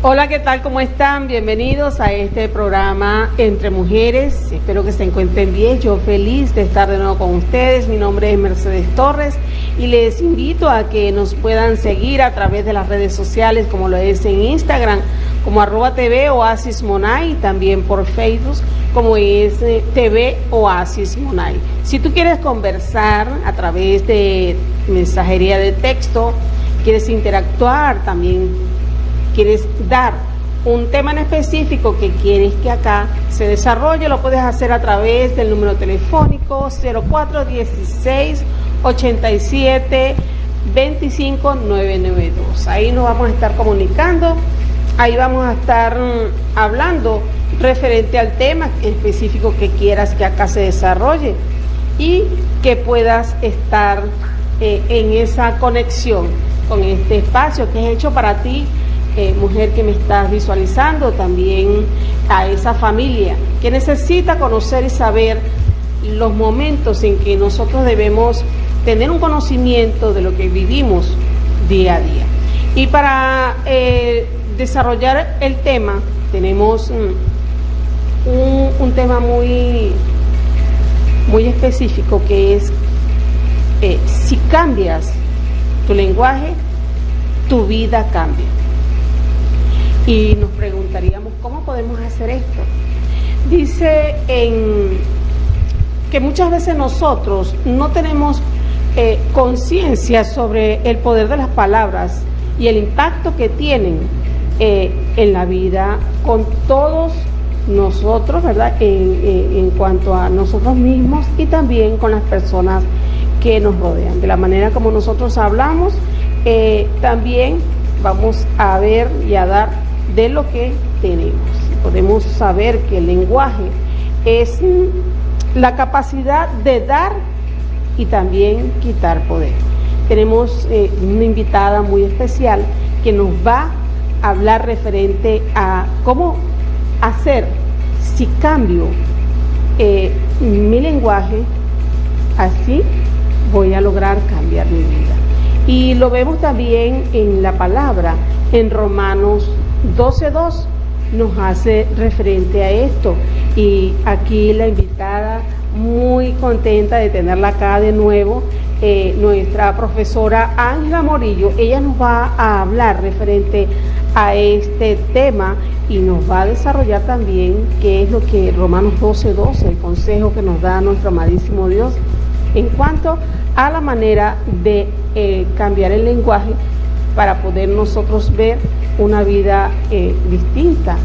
Hola, ¿qué tal? ¿Cómo están? Bienvenidos a este programa Entre Mujeres. Espero que se encuentren bien. Yo feliz de estar de nuevo con ustedes. Mi nombre es Mercedes Torres y les invito a que nos puedan seguir a través de las redes sociales, como lo es en Instagram, como @TV Oasis Monay, y también por Facebook, como es TV Oasis Monay. Si tú quieres conversar a través de mensajería de texto, quieres interactuar, también quieres dar un tema en específico que quieres que acá se desarrolle, lo puedes hacer a través del número telefónico 0416-87-25992. Ahí nos vamos a estar comunicando, ahí vamos a estar hablando referente al tema específico que quieras que acá se desarrolle y que puedas estar en esa conexión con este espacio que es hecho para ti, mujer que me estás visualizando, también a esa familia que necesita conocer y saber los momentos en que nosotros debemos tener un conocimiento de lo que vivimos día a día. Y para desarrollar el tema, tenemos un tema muy específico, que es si cambias tu lenguaje, tu vida cambia. Y nos preguntaríamos, ¿cómo podemos hacer esto? Dice que muchas veces nosotros no tenemos conciencia sobre el poder de las palabras y el impacto que tienen en la vida con todos nosotros, ¿verdad? En cuanto a nosotros mismos y también con las personas que nos rodean. De la manera como nosotros hablamos, también vamos a ver y a dar de lo que tenemos. Podemos saber que el lenguaje es la capacidad de dar y también quitar poder. Tenemos una invitada muy especial que nos va a hablar referente a cómo hacer, si cambio mi lenguaje, así voy a lograr cambiar mi vida. Y lo vemos también en la palabra, en Romanos 12:2 nos hace referente a esto. Y aquí la invitada, muy contenta de tenerla acá de nuevo, nuestra profesora Ángela Morillo. Ella nos va a hablar referente a este tema y nos va a desarrollar también qué es lo que Romanos 12:12, el consejo que nos da nuestro amadísimo Dios en cuanto a la manera de cambiar el lenguaje para poder nosotros ver una vida distinta.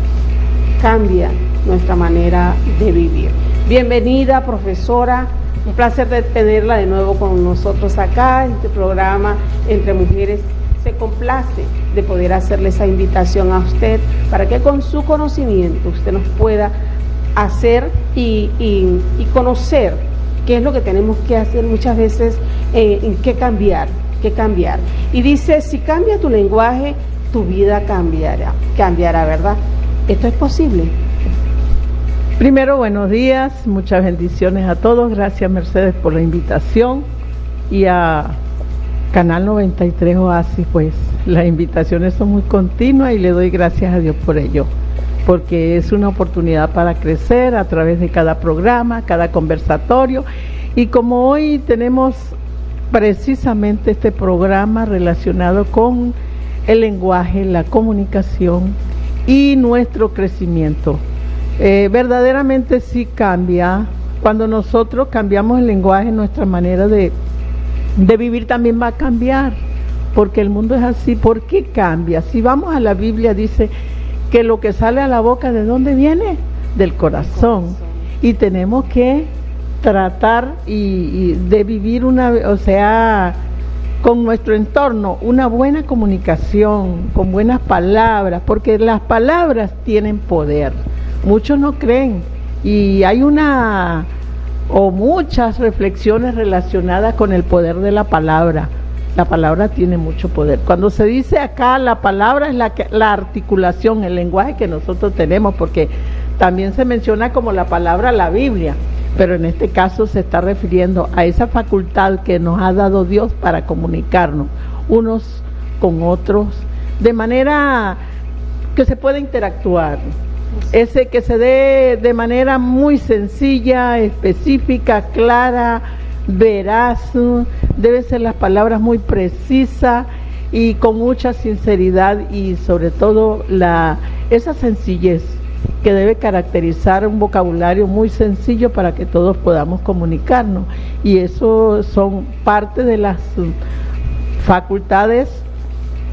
Cambia nuestra manera de vivir. Bienvenida, profesora. Un placer de tenerla de nuevo con nosotros acá en este programa Entre Mujeres. Se complace de poder hacerle esa invitación a usted para que con su conocimiento usted nos pueda hacer y conocer qué es lo que tenemos que hacer muchas veces, en qué cambiar. Y dice, si cambia tu lenguaje, tu vida cambiará, ¿verdad? ¿Esto es posible? Primero, buenos días, muchas bendiciones a todos. Gracias, Mercedes, por la invitación. Y a Canal 93 Oasis, pues las invitaciones son muy continuas y le doy gracias a Dios por ello, porque es una oportunidad para crecer a través de cada programa, cada conversatorio. Y como hoy tenemos precisamente este programa relacionado con el lenguaje, la comunicación y nuestro crecimiento, verdaderamente sí cambia. Cuando nosotros cambiamos el lenguaje, nuestra manera de vivir también va a cambiar, porque el mundo es así. ¿Por qué cambia? Si vamos a la Biblia, dice que lo que sale a la boca, ¿de dónde viene? Del corazón. Y tenemos que tratar y de vivir con nuestro entorno, una buena comunicación, con buenas palabras, porque las palabras tienen poder. Muchos no creen, y hay muchas reflexiones relacionadas con el poder de la palabra. La palabra tiene mucho poder. Cuando se dice acá, la palabra es la articulación, el lenguaje que nosotros tenemos, porque también se menciona como la palabra la Biblia, pero en este caso se está refiriendo a esa facultad que nos ha dado Dios para comunicarnos unos con otros de manera que se pueda interactuar, ese que se dé de manera muy sencilla, específica, clara, veraz, deben ser las palabras muy precisas y con mucha sinceridad y sobre todo esa sencillez que debe caracterizar un vocabulario muy sencillo para que todos podamos comunicarnos, y eso son parte de las facultades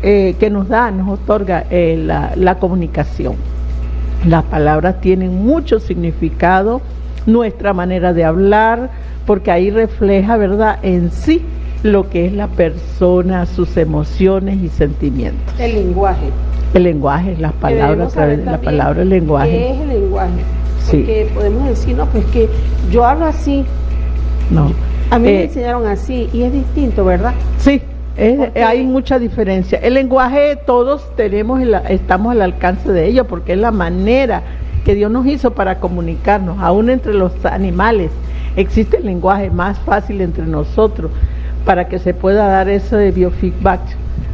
que nos otorga la comunicación. Las palabras tienen mucho significado, nuestra manera de hablar, porque ahí refleja, ¿verdad?, en sí lo que es la persona, sus emociones y sentimientos. El lenguaje. El lenguaje, las palabras, a través de la palabra, el lenguaje. ¿Qué es el lenguaje? Sí. Porque podemos decir, no, pues que yo hablo así. No. A mí me enseñaron así y es distinto, ¿verdad? Sí, hay mucha diferencia. El lenguaje todos estamos al alcance de ello, porque es la manera que Dios nos hizo para comunicarnos. Aún entre los animales existe el lenguaje más fácil entre nosotros, para que se pueda dar eso de biofeedback,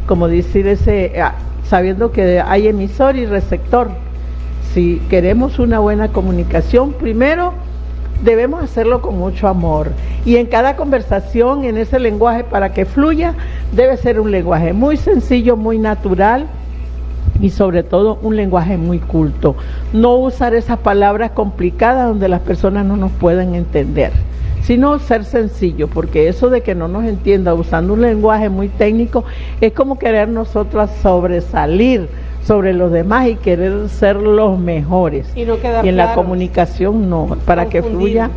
como decir sabiendo que hay emisor y receptor. Si queremos una buena comunicación, primero debemos hacerlo con mucho amor, y en cada conversación, en ese lenguaje, para que fluya, debe ser un lenguaje muy sencillo, muy natural, y sobre todo un lenguaje muy culto. No usar esas palabras complicadas donde las personas no nos pueden entender, sino ser sencillo, porque eso de que no nos entienda usando un lenguaje muy técnico es como querer nosotros sobresalir sobre los demás y querer ser los mejores. Y no queda y en claro. La comunicación no, para que fluya.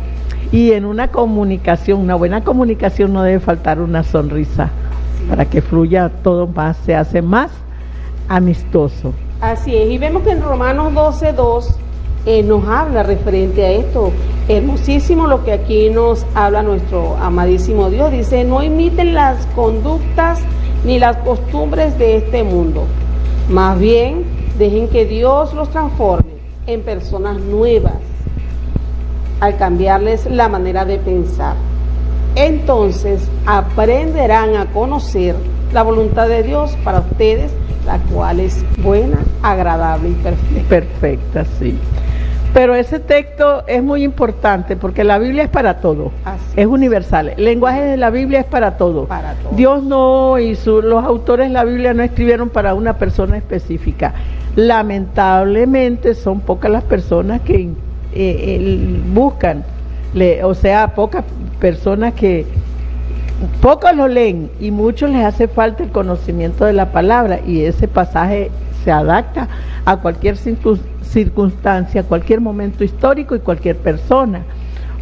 Y en una comunicación, una buena comunicación, no debe faltar una sonrisa. Sí. Para que fluya todo más, se hace más amistoso. Así es, y vemos que en Romanos 12:2 nos habla referente a esto. Hermosísimo lo que aquí nos habla nuestro amadísimo Dios. Dice, no imiten las conductas ni las costumbres de este mundo. Más bien, dejen que Dios los transforme en personas nuevas al cambiarles la manera de pensar. Entonces aprenderán a conocer la voluntad de Dios para ustedes, la cual es buena, agradable y perfecta. Perfecta, sí. Pero ese texto es muy importante porque la Biblia es para todo, es universal. El lenguaje de la Biblia es para todo. Para todo. Dios no, y los autores de la Biblia no escribieron para una persona específica. Lamentablemente son pocas las personas que buscan, pocas personas que, pocos lo leen, y muchos les hace falta el conocimiento de la palabra, y ese pasaje se adapta a cualquier circunstancia, cualquier momento histórico y cualquier persona,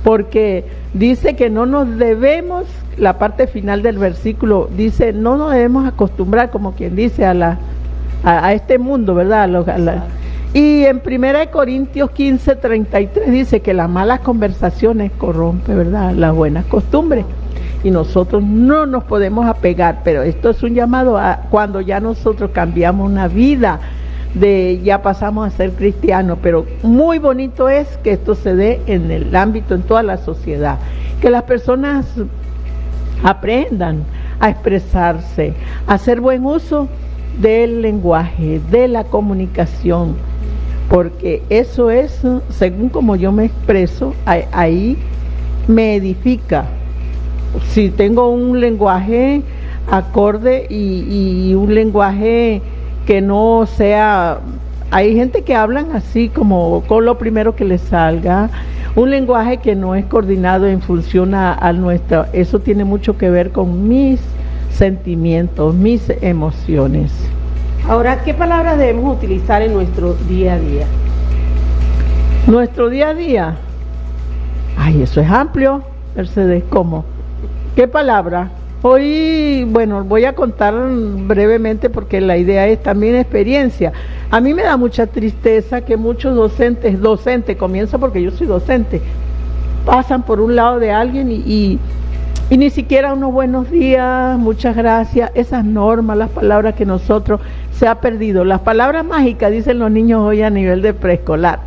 porque dice que no nos debemos, la parte final del versículo dice, no nos debemos acostumbrar, como quien dice, a este mundo, ¿verdad? Y en 1 Corintios 15:33 dice que las malas conversaciones corrompen, ¿verdad?, las buenas costumbres, y nosotros no nos podemos apegar, pero esto es un llamado a cuando ya nosotros cambiamos una vida, ya pasamos a ser cristianos. Pero muy bonito es que esto se dé en el ámbito, en toda la sociedad, que las personas aprendan a expresarse, a hacer buen uso del lenguaje, de la comunicación, porque eso es, según como yo me expreso, ahí me edifica. Si tengo un lenguaje acorde y un lenguaje que no sea, hay gente que hablan así como con lo primero que les salga, un lenguaje que no es coordinado en función a nuestra, eso tiene mucho que ver con mis sentimientos, mis emociones. Ahora, ¿qué palabras debemos utilizar en nuestro día a día? Nuestro día a día, ay, eso es amplio, Mercedes, ¿cómo? ¿Qué palabra? Hoy, bueno, voy a contar brevemente porque la idea es también experiencia. A mí me da mucha tristeza que muchos docentes, comienzo porque yo soy docente, pasan por un lado de alguien y ni siquiera unos buenos días, muchas gracias, esas normas, las palabras que nosotros se ha perdido. Las palabras mágicas, dicen los niños hoy a nivel de preescolar.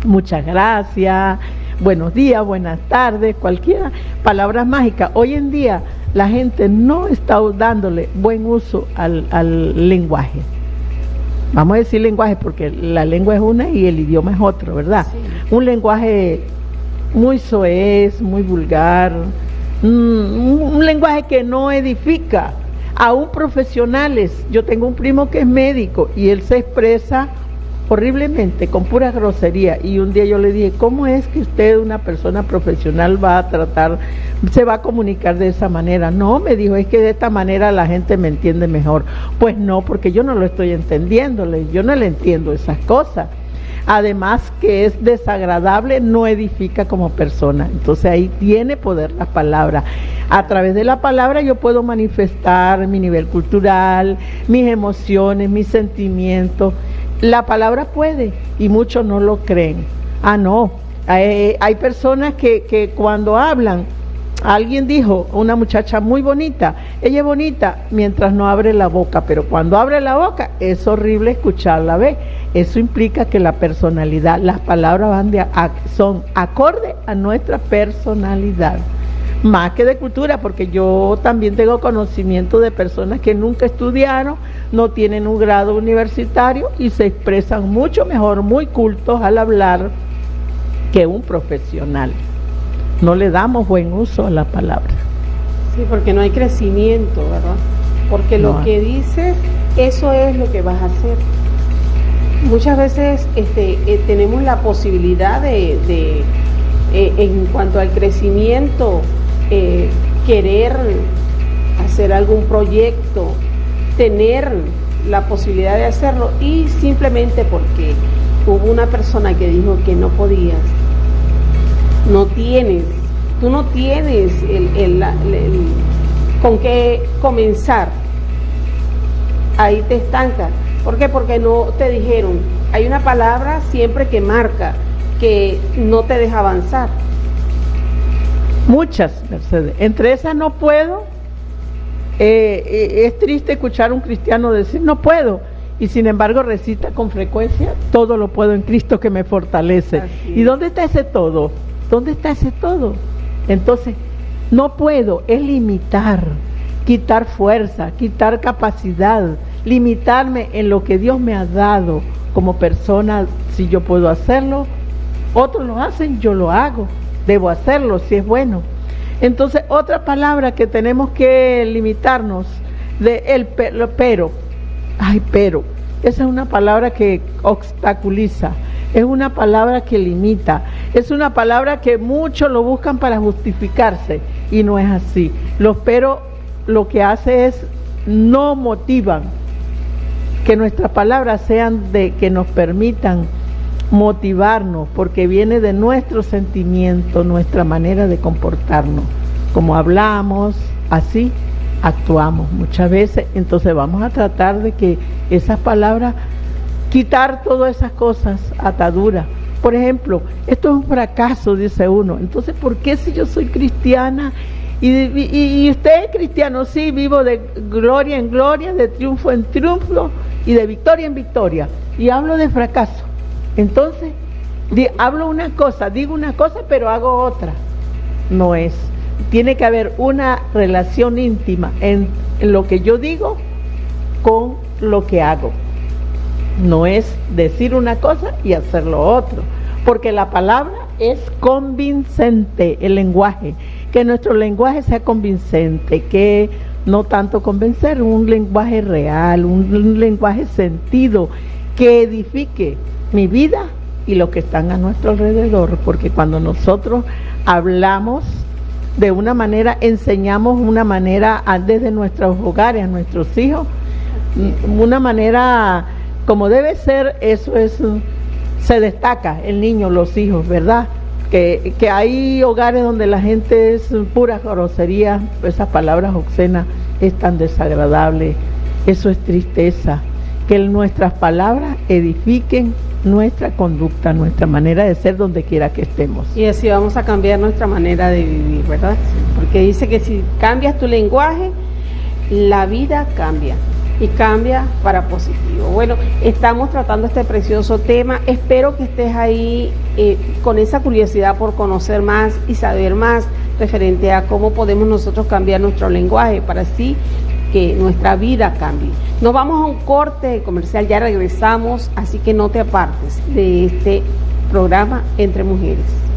Muchas gracias, buenos días, buenas tardes, cualquiera, palabras mágicas. Hoy en día la gente no está dándole buen uso al lenguaje. vamos a decir lenguaje porque la lengua es una y el idioma es otro, ¿verdad? Sí. Un lenguaje muy soez, muy vulgar, un lenguaje que no edifica. Aún profesionales, yo tengo un primo que es médico y él se expresa horriblemente, con pura grosería, y un día yo le dije, ¿cómo es que usted, una persona profesional, va a tratar, se va a comunicar de esa manera? No, me dijo, es que de esta manera la gente me entiende mejor. Pues no, porque yo no lo estoy entendiéndole, yo no le entiendo esas cosas. Además que es desagradable, no edifica como persona. Entonces ahí tiene poder la palabra. A través de la palabra yo puedo manifestar mi nivel cultural, mis emociones, mis sentimientos. La palabra puede, y muchos no lo creen. Ah, no, hay personas que cuando hablan, alguien dijo, una muchacha muy bonita, ella es bonita mientras no abre la boca, pero cuando abre la boca es horrible escucharla, ¿ve? Eso implica que la personalidad, las palabras son acorde a nuestra personalidad. Más que de cultura, porque yo también tengo conocimiento de personas que nunca estudiaron, no tienen un grado universitario y se expresan mucho mejor, muy cultos al hablar que un profesional. No le damos buen uso a la palabra. Sí, porque no hay crecimiento, ¿verdad? Porque lo que dices, eso es lo que vas a hacer. Muchas veces tenemos la posibilidad de en cuanto al crecimiento, querer hacer algún proyecto, tener la posibilidad de hacerlo, y simplemente porque hubo una persona que dijo que no podías, tú no tienes con qué comenzar, ahí te estancas. ¿Por qué? Porque no te dijeron. Hay una palabra siempre que marca, que no te deja avanzar. Muchas, Mercedes. Entre esas no puedo. Es triste escuchar a un cristiano decir no puedo, y sin embargo recita con frecuencia, todo lo puedo en Cristo que me fortalece. ¿Y dónde está ese todo? ¿Dónde está ese todo? Entonces, no puedo, es limitar, quitar fuerza, quitar capacidad, limitarme en lo que Dios me ha dado como persona. Si yo puedo hacerlo, otros lo hacen, yo lo hago, debo hacerlo si es bueno. Entonces, otra palabra que tenemos que limitarnos, pero, esa es una palabra que obstaculiza, es una palabra que limita, es una palabra que muchos lo buscan para justificarse, y no es así. Los pero lo que hace es no motivan, que nuestras palabras sean que nos permitan motivarnos, porque viene de nuestro sentimiento, nuestra manera de comportarnos. Como hablamos, así actuamos muchas veces. Entonces vamos a tratar de que esas palabras, quitar todas esas cosas, ataduras. Por ejemplo, esto es un fracaso, dice uno. Entonces, ¿por qué si yo soy cristiana y usted es cristiano? Sí, vivo de gloria en gloria, de triunfo en triunfo y de victoria en victoria, y hablo de fracaso. Entonces, hablo una cosa, digo una cosa, pero hago otra. No es. Tiene que haber una relación íntima en lo que yo digo con lo que hago. No es decir una cosa y hacer lo otro, porque la palabra es convincente, el lenguaje. Que nuestro lenguaje sea convincente, que no tanto convencer, un lenguaje real, un lenguaje sentido, que edifique mi vida y los que están a nuestro alrededor, porque cuando nosotros hablamos de una manera, enseñamos una manera desde nuestros hogares a nuestros hijos, una manera como debe ser. Eso se destaca el niño, los hijos, ¿verdad? Que hay hogares donde la gente es pura grosería, esas palabras obscenas, es tan desagradable. Eso es tristeza. Que nuestras palabras edifiquen nuestra conducta, nuestra manera de ser donde quiera que estemos. Y así vamos a cambiar nuestra manera de vivir, ¿verdad? Porque dice que si cambias tu lenguaje, la vida cambia, y cambia para positivo. Bueno, estamos tratando este precioso tema. Espero que estés ahí con esa curiosidad por conocer más y saber más referente a cómo podemos nosotros cambiar nuestro lenguaje para así que nuestra vida cambie. Nos vamos a un corte comercial, ya regresamos, así que no te apartes de este programa Entre Mujeres.